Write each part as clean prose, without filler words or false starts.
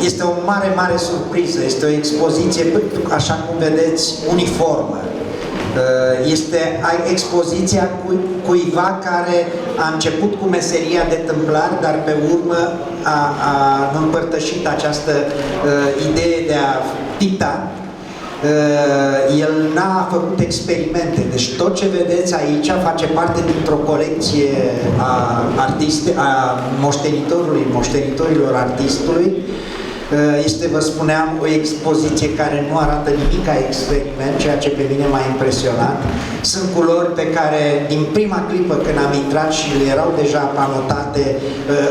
Este o mare, mare surpriză, este o expoziție, așa cum vedeți, uniformă. Este expoziția cuiva care a început cu meseria de tâmplar, dar pe urmă a împărtășit această idee de a picta. El n-a făcut experimente, deci tot ce vedeți aici face parte dintr-o colecție a moștenitorilor artistului. Este, vă spuneam, o expoziție care nu arată nimic ca experiment, ceea ce pe mine m-a impresionat. Sunt culori pe care, din prima clipă când am intrat și le erau deja anotate,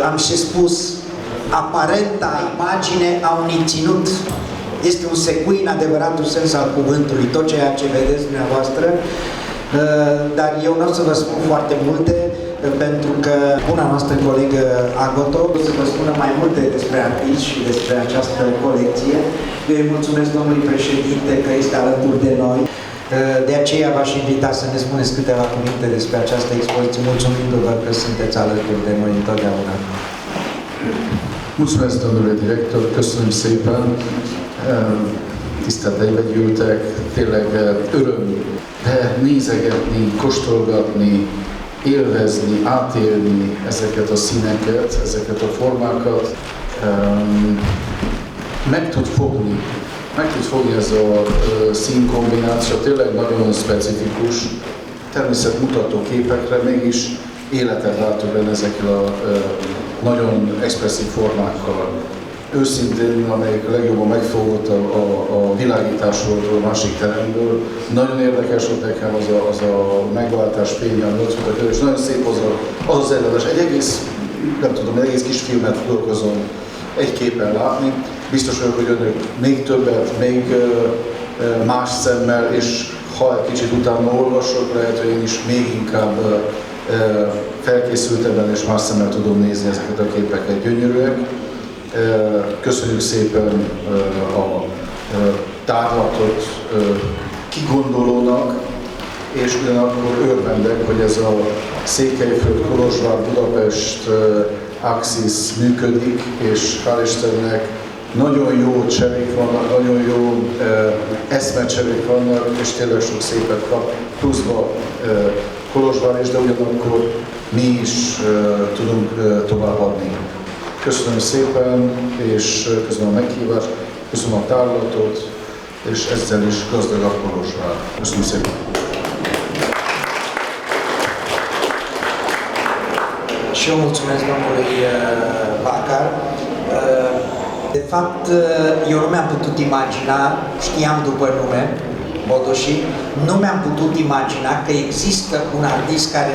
am și spus aparenta imagine a unui ținut. Este un secui în adevăratul sens al cuvântului, tot ceea ce vedeți dumneavoastră, dar eu nu o să vă spun foarte multe, pentru că buna noastră colegă Agoto o să vă spună mai multe despre artiști și despre această colecție. Eu îi mulțumesc domnului președinte că este alături de noi. De aceea v-aș invita să ne spuneți câteva cuvinte despre această expoziție, mulțumindu-vă că sunteți alături de noi întotdeauna. Mulțumesc, domnule director, köszönöm szépen. Tisztelt egybegyűltek, tényleg öröm nézegetni, kóstolgatni, élvezni, átélni ezeket a színeket, ezeket a formákat. Meg tud fogni ez a színkombináció, tényleg nagyon specifikus, természetmutató képekre, mégis életet látunk benne ezekkel a nagyon expresszív formákkal. Őszintén, amelyik legjobban megfogott a világításról, a másik teremből. Nagyon érdekes volt nekem az a megváltás fénye, ami ott volt, és nagyon szép az előadás. Egy egész kis filmet tudok azon egy képen látni. Biztos vagyok, hogy önök még többet, még más szemmel, és ha egy kicsit utána olvasok, lehet, hogy én is még inkább felkészültebben és más szemmel tudom nézni ezeket a képeket. Gyönyörűek. Köszönjük szépen a tárlatot kigondolónak, és ugyanakkor örvendek, hogy ez a Székelyföld, Kolozsvár, Budapest axis működik, és hál' Istennek nagyon jó cserék vannak, nagyon jó eszmecserék vannak, és tényleg sok szépet kap, pluszba Kolozsvár is, de ugyanakkor mi is tudunk továbbadni. Köszönöm szépen, és köszönöm a meghívást, köszönöm a tárlatot, és ezzel is gazdagabb Kolozsvár. Köszönöm szépen! Și eu mulțumesc domnului Bacar. De fapt, eu nu mi-am putut imagina, știam după nume, Bodoși, nu mi-am putut imagina că există un artist care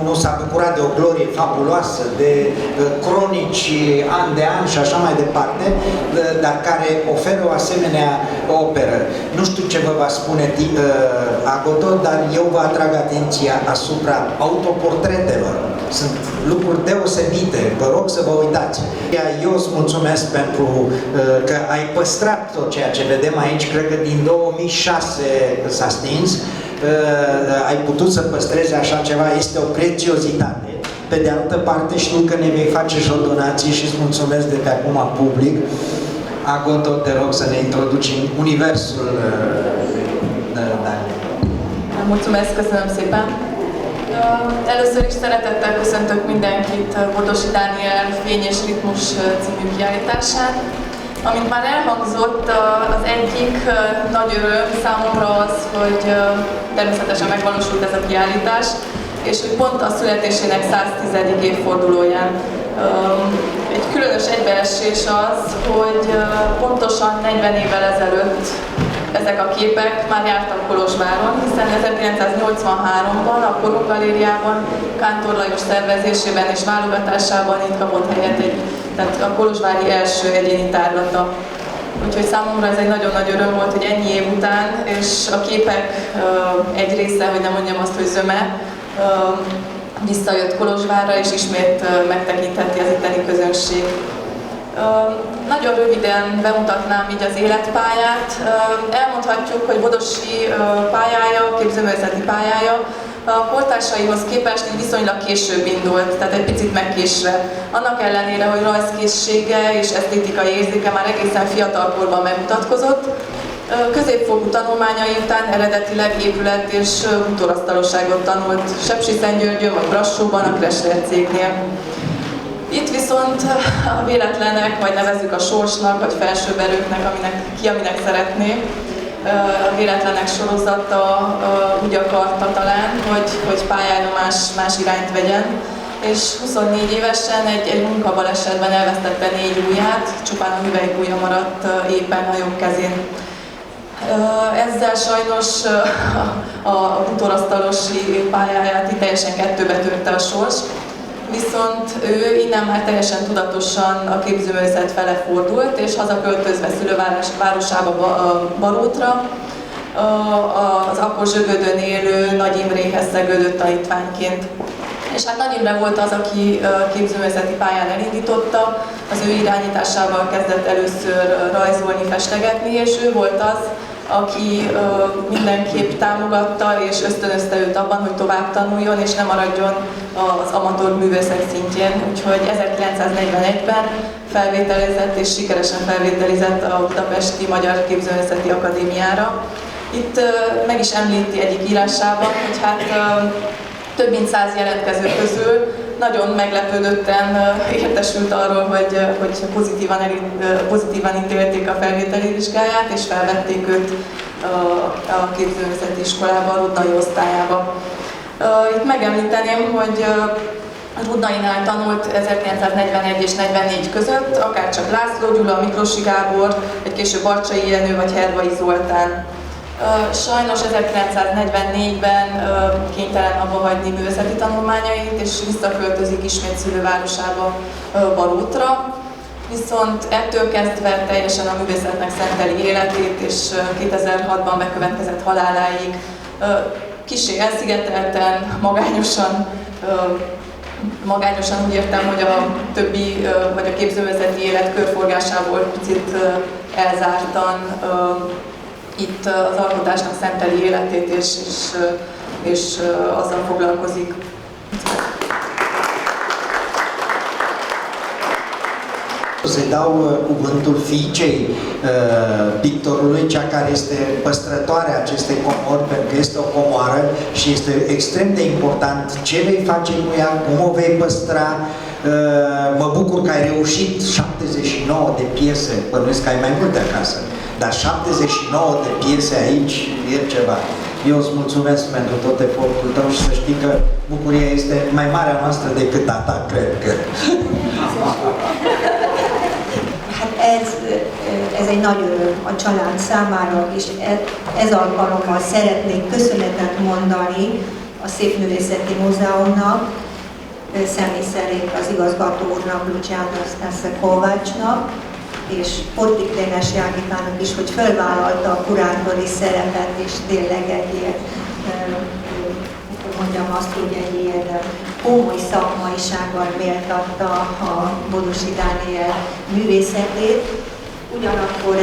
nu s-a bucurat de o glorie fabuloasă, de cronici an de an și așa mai departe, dar care oferă o asemenea operă. Nu știu ce vă va spune Agoto, dar eu vă atrag atenția asupra autoportretelor. Sunt lucruri deosebite, vă rog să vă uitați. Eu îți mulțumesc pentru că ai păstrat tot ceea ce vedem aici, cred că din 2006 s-a stins, ai putut să păstrezi așa ceva, este o prețiozitate. Pe de altă parte știu că ne vei face și o donație și îți mulțumesc de pe acum public. Agoto, te rog să ne introduci în universul Daniel. Mulțumesc, köszönöm szépen! Először is szeretettel köszöntök mindenkit Bodosi Dániel Fény és Ritmus című kiállításán. Amint már elhangzott, az egyik nagy öröm számomra az, hogy természetesen megvalósult ez a kiállítás, és hogy pont a születésének 110. évfordulóján. Egy különös egybeesés az, hogy pontosan 40 évvel ezelőtt ezek a képek már jártak Kolozsváron, hiszen 1983-ban a Korunk Galériában, Kántor Lajos szervezésében és válogatásában itt kapott helyet tehát a kolozsvári első egyéni tárlata. Úgyhogy számomra ez egy nagyon nagy öröm volt, hogy ennyi év után, és a képek egy része, hogy nem mondjam azt, hogy zöme, visszajött Kolozsvárra, és ismét megtekintheti az itteni közönség. Nagyon röviden bemutatnám így az életpályát. Elmondhatjuk, hogy Bodosi pályája, képzőművészeti pályája a kortársaihoz képest így viszonylag később indult, tehát egy picit megkésve. Annak ellenére, hogy rajzkészsége és esztétikai érzéke már egészen fiatalkorban megmutatkozott, középfokú tanulmányai után eredetileg épület és bútorasztalosságot tanult Sepsiszentgyörgyön vagy Brassóban a Kressler cégnél. Itt viszont a véletlenek, vagy nevezzük a sorsnak, vagy felsőbb erőknek, aminek szeretné, a véletlenek sorozata úgy akarta talán, hogy pályája más irányt vegyen, és 24 évesen egy munkabalesetben elvesztette 4 ujját, csupán a hüvelykujja maradt éppen a jobb kezén. Ezzel sajnos a bútorasztalosi pályáját teljesen kettőbe törte a sors, viszont ő innen már teljesen tudatosan a képzőművészet fele fordult, és hazaköltözve szülővárosába, Barótra, az akkor Zsögödön élő Nagy Imréhez szegődött tanítványként. És hát Nagy Imre volt az, aki képzőművészeti pályán elindította, az ő irányításával kezdett először rajzolni, festegetni, és ő volt az, aki mindenképp támogatta és ösztönözte őt abban, hogy tovább tanuljon és ne maradjon az amatőr művészek szintjén. Úgyhogy 1941-ben felvételizett és sikeresen felvételizett a Budapesti Magyar Képzőművészeti Akadémiára. Itt meg is említi egyik írásában, hogy hát több mint 100 jelentkező közül nagyon meglepődötten értesült arról, hogy pozitívan ítélték a felvételi vizsgáját, és felvették őt a képzőművészeti iskolába, a Rudnai osztályába. Itt megemlíteném, hogy Rudnainál tanult 1941 és 44 között, akárcsak László Gyula, Miklosi Gábor, egy később Barcsay Jenő vagy Hervai Zoltán. Sajnos 1944-ben kénytelen abba hagyni művészeti tanulmányait, és visszaköltözik ismét szülővárosába, Barótra. Viszont ettől kezdve teljesen a művészetnek szenteli életét, és 2006-ban bekövetkezett haláláig kissé elszigetelten, magányosan úgy értem, hogy a többi, vagy a képzőművészeti élet körforgásából picit elzártan itt az alkotásnak szenteli életét, és azzal foglalkozik. Să-i dau cuvântul fiicei pictorului, cea care este păstrătoarea acestei comori, pentru că este o comoară și este extrem de important ce vei face cu ea, cum o vei păstra. Mă bucur că ai reușit 79 de piese, bănuiesc că ai mai multe acasă, dar 79 de piese aici e ceva. Eu îți mulțumesc pentru tot efortul tău și să știi că bucuria este mai mare a noastră decât a ta, cred că. Hát ez egy nagy öröm a család számára, és ez alkalommal szeretnék köszönetet mondani a Szépművészeti Múzeumnak, személy szerint az igazgató úrnak, Luciano Kovácsnak, és Portik Dénes Jágitának is, hogy felvállalta a kurátori szerepet, és tényleg egy ilyen, mondjam azt, hogy egy ilyen komoly szakmaisággal méltatta a Bodosi Dániel művészetét. Ugyanakkor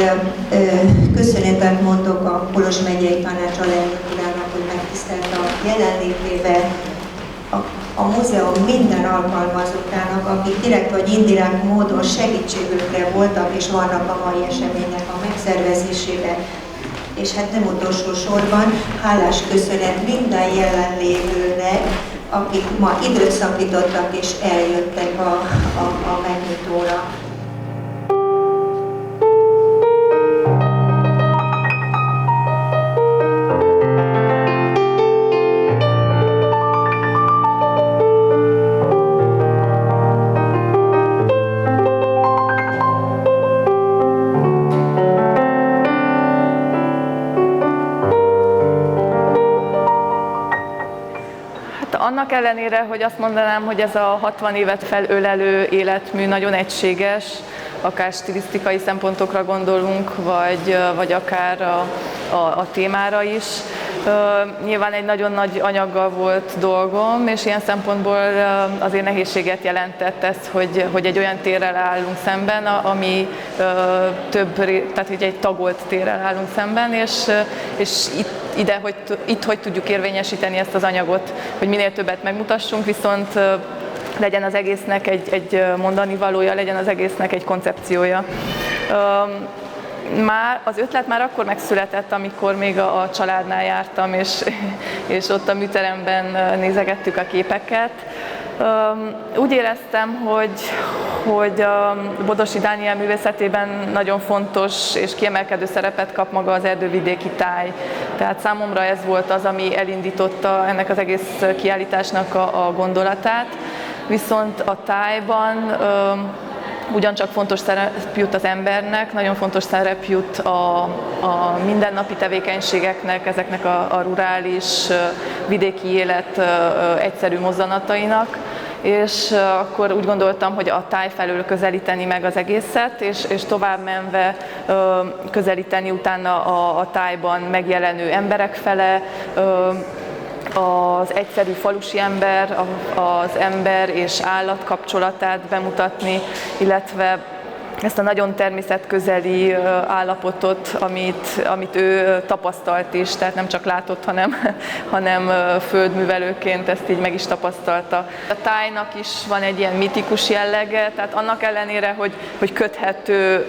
köszönetet mondok a Kolozs megyei tanács alelnök urának, hogy megtisztelt a jelenlétével, a múzeum minden alkalmazottának, akik direkt vagy indirekt módon segítségükre voltak és vannak a mai eseménynek a megszervezésében. És hát nem utolsó sorban hálás köszönet minden jelenlévőnek, akik ma időt szakítottak és eljöttek a megnyitóra. Annak ellenére, hogy azt mondanám, hogy ez a 60 évet felölelő életmű nagyon egységes, akár stilisztikai szempontokra gondolunk, vagy akár a témára is. Nyilván egy nagyon nagy anyaggal volt dolgom, és ilyen szempontból azért nehézséget jelentett ez, hogy egy olyan térrel állunk szemben, ami tehát hogy egy tagolt térrel állunk szemben, és itt ide, hogy itt hogy tudjuk érvényesíteni ezt az anyagot, hogy minél többet megmutassunk, viszont legyen az egésznek egy mondani valója, legyen az egésznek egy koncepciója. Az ötlet már akkor megszületett, amikor még a családnál jártam, és ott a műteremben nézegettük a képeket. Úgy éreztem, hogy a Bodosi Dániel művészetében nagyon fontos és kiemelkedő szerepet kap maga az erdővidéki táj. Tehát számomra ez volt az, ami elindította ennek az egész kiállításnak a gondolatát. Viszont a tájban ugyancsak fontos szerep jut az embernek, nagyon fontos szerep jut a mindennapi tevékenységeknek, ezeknek a rurális, vidéki élet egyszerű mozzanatainak, és akkor úgy gondoltam, hogy a táj felől közelíteni meg az egészet, és tovább menve közelíteni utána a tájban megjelenő emberek fele, az egyszerű falusi ember, az ember és állat kapcsolatát bemutatni, illetve ezt a nagyon természetközeli állapotot, amit ő tapasztalt is, tehát nem csak látott, hanem földművelőként ezt így meg is tapasztalta. A tájnak is van egy ilyen mitikus jellege, tehát annak ellenére, hogy köthető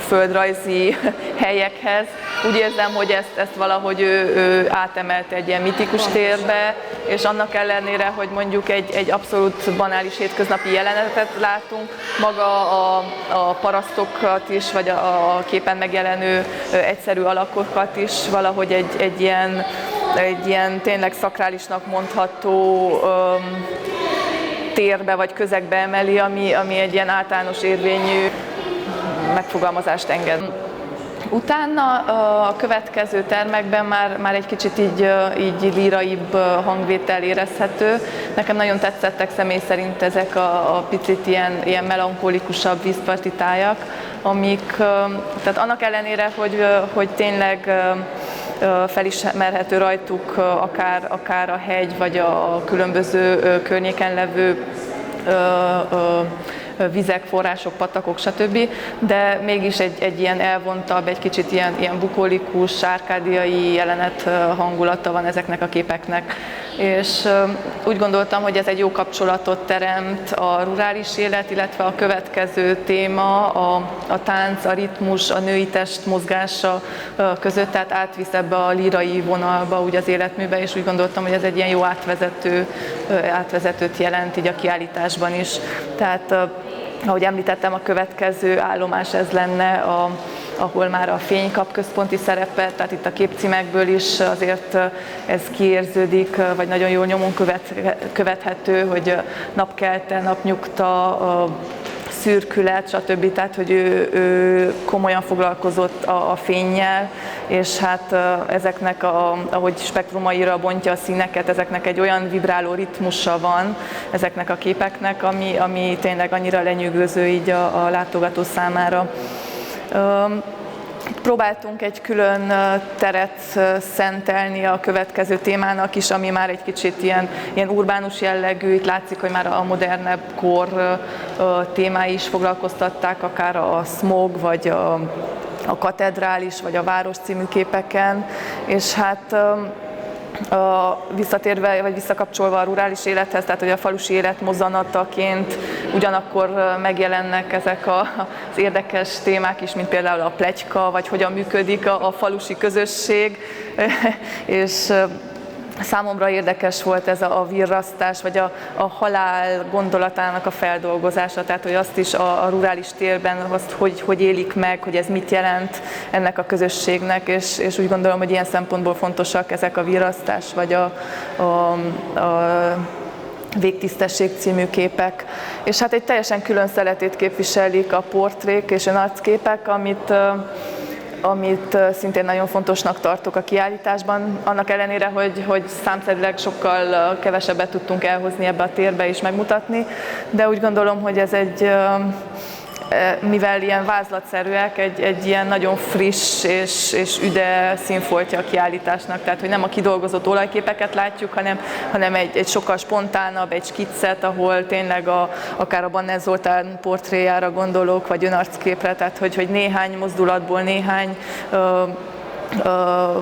földrajzi helyekhez, úgy érzem, hogy ezt valahogy ő átemelte egy ilyen mitikus térbe, és annak ellenére, hogy mondjuk egy abszolút banális hétköznapi jelenetet látunk, maga a parasztokat is, vagy a képen megjelenő egyszerű alakokat is valahogy egy ilyen tényleg szakrálisnak mondható térbe vagy közegbe emeli, ami egy ilyen általános érvényű megfogalmazást enged. Utána a következő termekben már egy kicsit így líraibb hangvétel érezhető. Nekem nagyon tetszettek személy szerint ezek a picit ilyen melankolikusabb vízparti tájak, amik, tehát annak ellenére, hogy tényleg felismerhető rajtuk akár a hegy, vagy a különböző környéken levő vizek, források, patakok, stb. De mégis egy ilyen elvontabb, egy kicsit ilyen bukolikus, árkádiai jelenet hangulata van ezeknek a képeknek. És úgy gondoltam, hogy ez egy jó kapcsolatot teremt a rurális élet, illetve a következő téma, a tánc, a ritmus, a női test mozgása között, tehát átvisz ebbe a lírai vonalba úgy az életműbe, és úgy gondoltam, hogy ez egy ilyen jó átvezetőt jelent így a kiállításban is. Tehát ahogy említettem, a következő állomás ez lenne, ahol már a fény kap központi szerepet, tehát itt a képcímekből is azért ez kiérződik, vagy nagyon jól nyomon követhető, hogy napkelte, napnyugta, szürkület, stb. Tehát, hogy ő komolyan foglalkozott a fénnyel, és hát ezeknek, ahogy spektrumaira bontja a színeket, ezeknek egy olyan vibráló ritmusa van ezeknek a képeknek, ami tényleg annyira lenyűgöző így a látogató számára. Próbáltunk egy külön teret szentelni a következő témának is, ami már egy kicsit ilyen urbánus jellegű, itt látszik, hogy már a modernebb kor témái is foglalkoztatták, akár a smog, vagy a katedrális, vagy a város című képeken, és hát visszatérve, vagy visszakapcsolva a rurális élethez, tehát hogy a falusi élet mozzanataként ugyanakkor megjelennek ezek az érdekes témák is, mint például a pletyka, vagy hogyan működik a falusi közösség, és számomra érdekes volt ez a virrasztás, vagy a halál gondolatának a feldolgozása, tehát hogy azt is a rurális térben, azt hogy élik meg, hogy ez mit jelent ennek a közösségnek, és úgy gondolom, hogy ilyen szempontból fontosak ezek a virrasztás, vagy a Végtisztesség című képek. És hát egy teljesen külön szeletét képviselik a portrék és arcképek, amit szintén nagyon fontosnak tartok a kiállításban, annak ellenére, hogy számszerűleg sokkal kevesebbet tudtunk elhozni ebbe a térbe és megmutatni, de úgy gondolom, hogy ez mivel ilyen vázlatszerűek, egy ilyen nagyon friss és üde színfoltja a kiállításnak, tehát hogy nem a kidolgozott olajképeket látjuk, hanem egy sokkal spontánabb, egy skiccet, ahol tényleg akár a Banner Zoltán portréjára gondolok, vagy önarcképre, tehát hogy néhány mozdulatból, néhány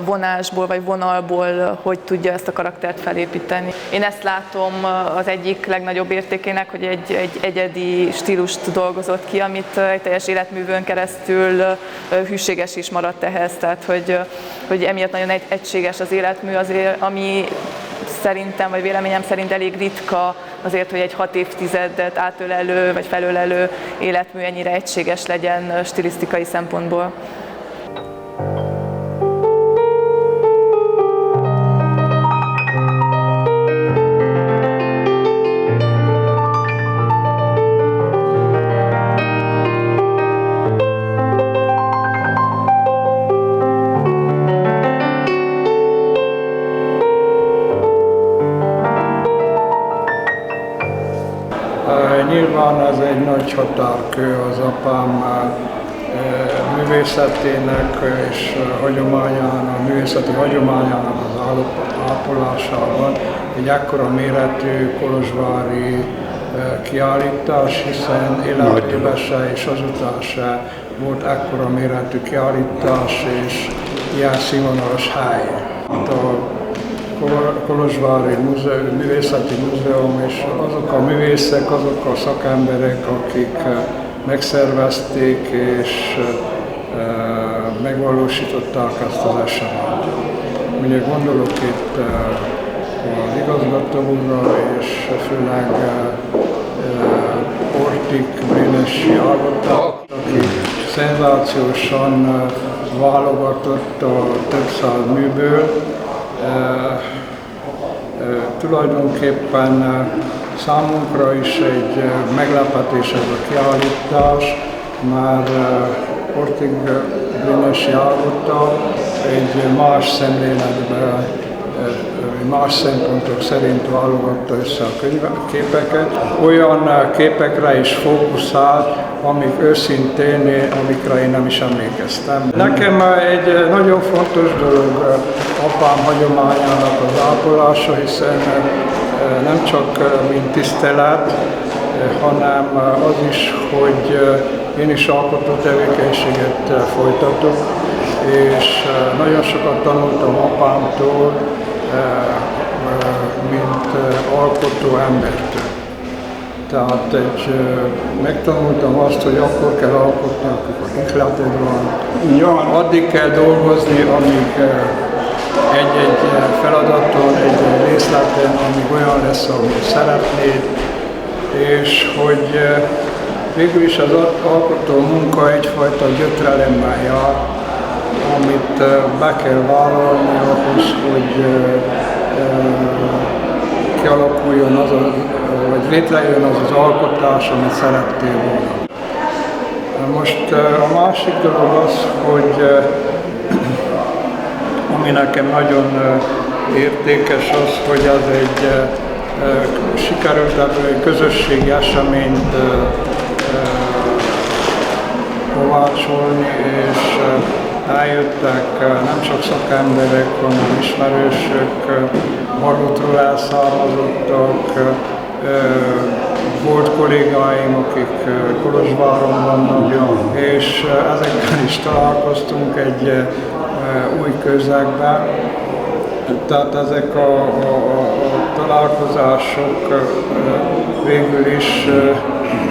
vonásból vagy vonalból hogy tudja ezt a karaktert felépíteni. Én ezt látom az egyik legnagyobb értékének, hogy egy egyedi stílust dolgozott ki, amit egy teljes életművön keresztül hűséges is maradt ehhez, tehát hogy emiatt nagyon egységes az életmű, azért, ami szerintem, vagy véleményem szerint elég ritka azért, hogy egy 6 évtizedet átölelő vagy felölelő életmű ennyire egységes legyen stilisztikai szempontból. Nyilván ez egy nagy határkő az apám művészetének és hagyományának, művészeti hagyományának az ápolásában. Egy ekkora méretű kolozsvári kiállítás, hiszen életében se és azután se volt ekkora méretű kiállítás és ilyen színvonalas hely. Kolozsvári Művészeti Múzeum, és azok a művészek, azok a szakemberek, akik megszervezték és megvalósították ezt az eseményt. Ugye gondolok itt az igazgató úrra, és főleg Portik Brénessy Ágota, aki szenzációsan válogatott a több száz műből. Tulajdonképpen számunkra is egy meglepetés ez a kiállítás, már Portik Brénessy Ágota egy más szemléletben, más szempontok szerint válogatta össze a képeket. Olyan képekre is fókuszált, amik őszintén, amikre én nem is emlékeztem. Nekem egy nagyon fontos dolog apám hagyományának az ápolása, hiszen nem csak mint tisztelet, hanem az is, hogy én is alkotó tevékenységet folytatok, és nagyon sokat tanultam apámtól, mint alkotó embertől. Tehát megtanultam azt, hogy akkor kell alkotni, amikor ihleted van. Addig kell dolgozni, amíg egy-egy feladaton, egy részleten, amíg olyan lesz, ahogy szeretnéd, és hogy végül is az alkotó munka egyfajta gyötrelemmel jár, amit be kell vállalni ahhoz, hogy kialakuljon az, vagy létrejön az az alkotás, amit szerettél volna. Most a másik dolog az, hogy ami nekem nagyon értékes az, hogy az egy sikerült ebből egy közösségi eseményt kovácsolni, és eljöttek nem csak szakemberek, hanem ismerősök, magukról elszármazottak, volt kollégáim, akik Kolozsváron vannak, és ezekkel is találkoztunk egy új közegben. Tehát ezek a találkozások végül is,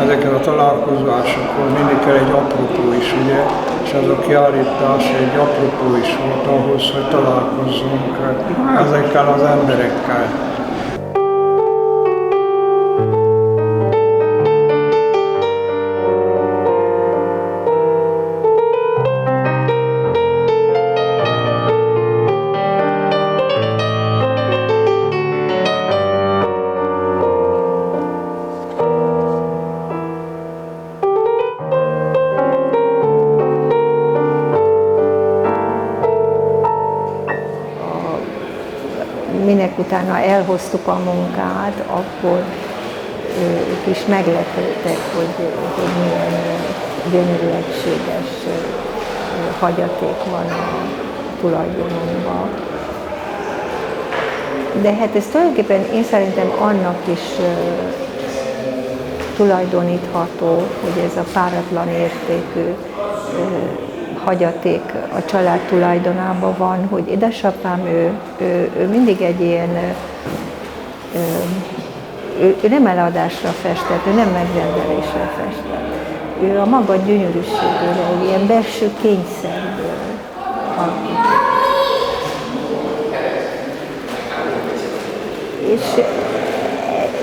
ezeken a találkozásokon mindig kell egy apropó is, ugye? És ez a kiállítás egy apropó is volt ahhoz, hogy találkozzunk ezekkel az emberekkel. Minek utána elhoztuk a munkát, akkor ők is meglepődtek, hogy milyen gyönyörű, egységes hagyaték van a tulajdonunkban. De hát ez tulajdonképpen én szerintem annak is tulajdonítható, hogy ez a páratlan értékű hagyaték a család tulajdonában van, hogy édesapám, ő mindig egy ilyen, ő nem eladásra festett, ő nem megrendelésre festett. Ő a maga gyönyörűségéről, ilyen belső kényszerből alkotott. És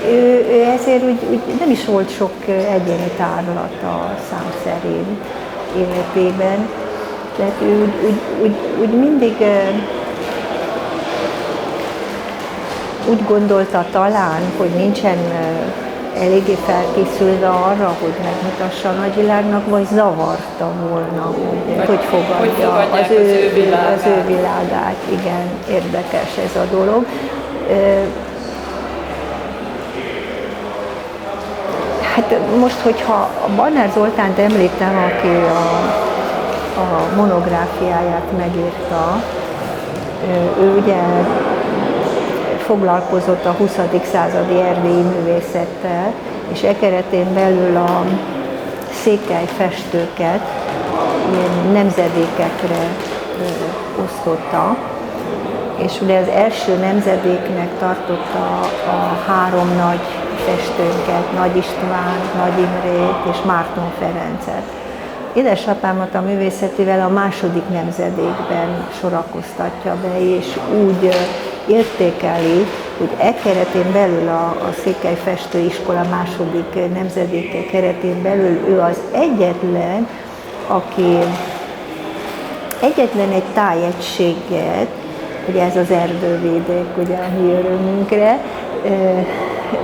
ő ezért úgy nem is volt sok egyéni tárlata szám szerint életében, tehát ő úgy mindig úgy gondolta talán, hogy nincsen eléggé felkészülve arra, hogy megmutassa a nagyvilágnak, vagy zavarta volna, hogy fogadja az ő világát. Igen, érdekes ez a dolog. Hát most, hogyha a Barnard Zoltánt említem, aki a monográfiáját megírta, ő ugye foglalkozott a 20. századi erdélyi művészettel, és e keretén belül a székely festőket ilyen nemzedékekre osztotta, és ugye az első nemzedéknek tartotta a három nagy festőnket, Nagy Istvánt, Nagy Imrét és Márton Ferencet. Édesapámat a művészetével a második nemzedékben sorakoztatja be, és úgy értékeli, hogy e keretén belül a Székely Festőiskola második nemzedéke keretén belül ő az egyetlen, aki egyetlen egy tájegységet, ugye ez az erdővédek, ugye a mi örömünkre,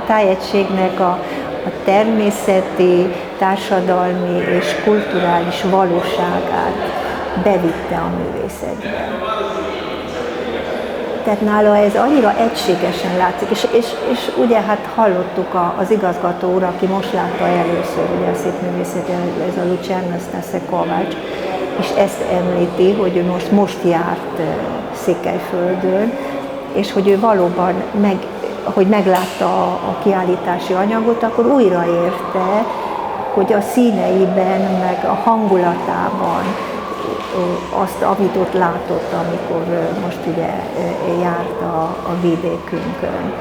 tájegységnek a természeti, társadalmi és kulturális valóságát bevitte a művészetbe. Tehát nála ez annyira egységesen látszik, és ugye hát hallottuk az igazgató úr, aki most látta először ugye a szépművészeten, ez a Luciano Stase Kovács, és ezt említi, hogy ő most járt Székelyföldön, és hogy ő valóban hogy meglátta a kiállítási anyagot, akkor újraérte, hogy a színeiben, meg a hangulatában azt, amit ott látott, amikor most ugye járt a vidékünkön.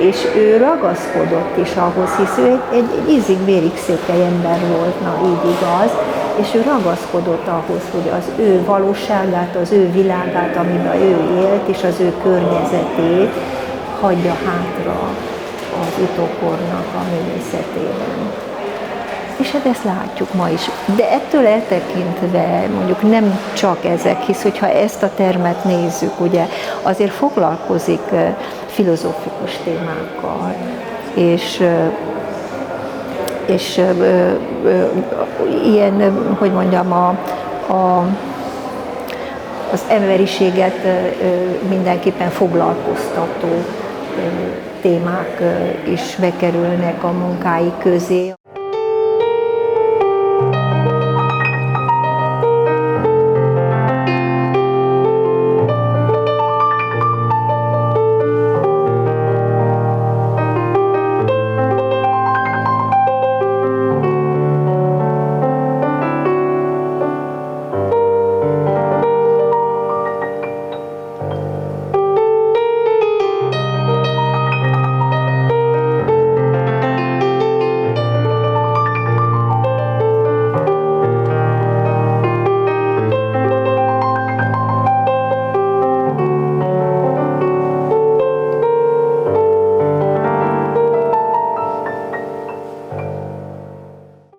És ő ragaszkodott is ahhoz, hisz ő egy ízig-vérig székely ember volt, na így igaz, és ő ragaszkodott ahhoz, hogy az ő valóságát, az ő világát, amiben ő élt, és az ő környezetét hagyja hátra az utókornak a művészetében. És hát ezt látjuk ma is. De ettől eltekintve mondjuk nem csak ezek, hisz hogyha ezt a termet nézzük, ugye azért foglalkozik filozófikus témákkal, és ilyen, hogy mondjam, az emberiséget mindenképpen foglalkoztató témák is bekerülnek a munkái közé.